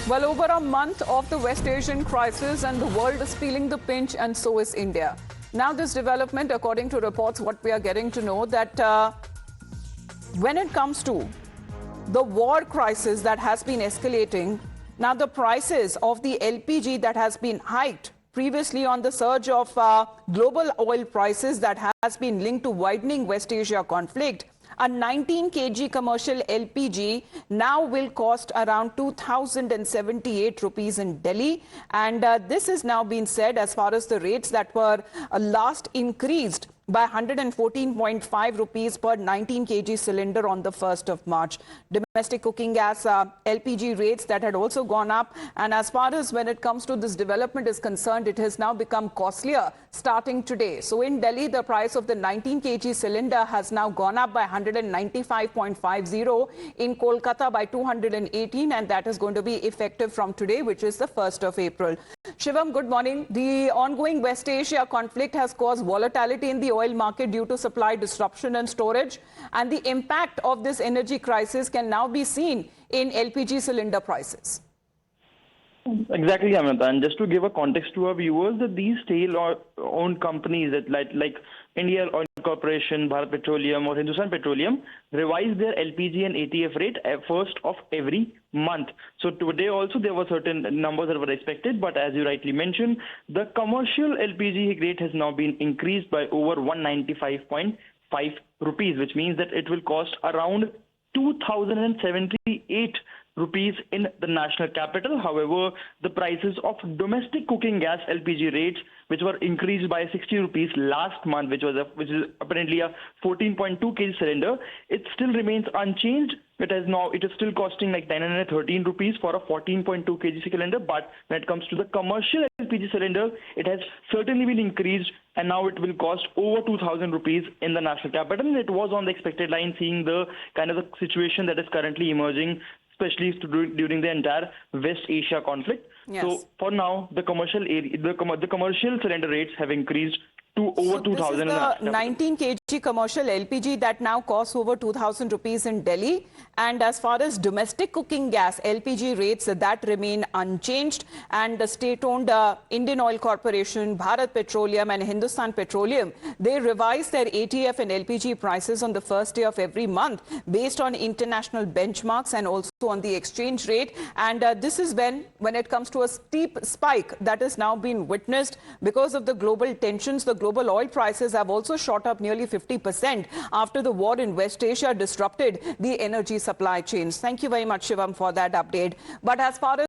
Well, over a month of the West Asian crisis and the world is feeling the pinch, and so is India. Now this development, according to reports, what we are getting to know that when it comes to the war crisis that has been escalating, now the prices of the LPG that has been hiked previously on the surge of global oil prices that has been linked to widening West Asia conflict. A 19 kg commercial LPG now will cost around 2,078 rupees in Delhi. And this is now being said as far as the rates that were last increased by 114.5 rupees per 19 kg cylinder on the 1st of March. Domestic cooking gas LPG rates that had also gone up. And as far as when it comes to this development is concerned, it has now become costlier starting today. So in Delhi, the price of the 19 kg cylinder has now gone up by 195.50, in Kolkata by 218, and that is going to be effective from today, which is the 1st of April. Shivam, good morning. The ongoing West Asia conflict has caused volatility in the oil market due to supply disruption and storage, and the impact of this energy crisis can now be seen in LPG cylinder prices. Exactly, Amita. And just to give a context to our viewers, that these state-owned companies that like India Oil Corporation, Bharat Petroleum or Hindustan Petroleum revise their LPG and ATF rate at first of every month. So today also there were certain numbers that were expected, but as you rightly mentioned, the commercial LPG rate has now been increased by over 195.5 rupees, which means that it will cost around 2,078 rupees in the national capital. However, the prices of domestic cooking gas LPG rates, which were increased by 60 rupees last month, which is apparently a 14.2 kg cylinder, it still remains unchanged. It is still costing like 913 rupees for a 14.2 kg cylinder. But when it comes to the commercial LPG cylinder, it has certainly been increased, and now it will cost over 2,000 rupees in the national capital. And it was on the expected line, seeing the kind of the situation that is currently emerging, especially during the entire West Asia conflict. Yes. So for now, the commercial cylinder rates have increased to over 2,000. This is the 19 kg commercial LPG that now costs over 2,000 rupees in Delhi. And as far as domestic cooking gas LPG rates, that remain unchanged. And the state-owned Indian Oil Corporation, Bharat Petroleum and Hindustan Petroleum, they revise their ATF and LPG prices on the first day of every month based on international benchmarks and also on the exchange rate. And this is when it comes to a steep spike that is now being witnessed because of the global tensions. The global oil prices have also shot up nearly 50% after the war in West Asia disrupted the energy supply chains. Thank you very much, Shivam, for that update. But as far as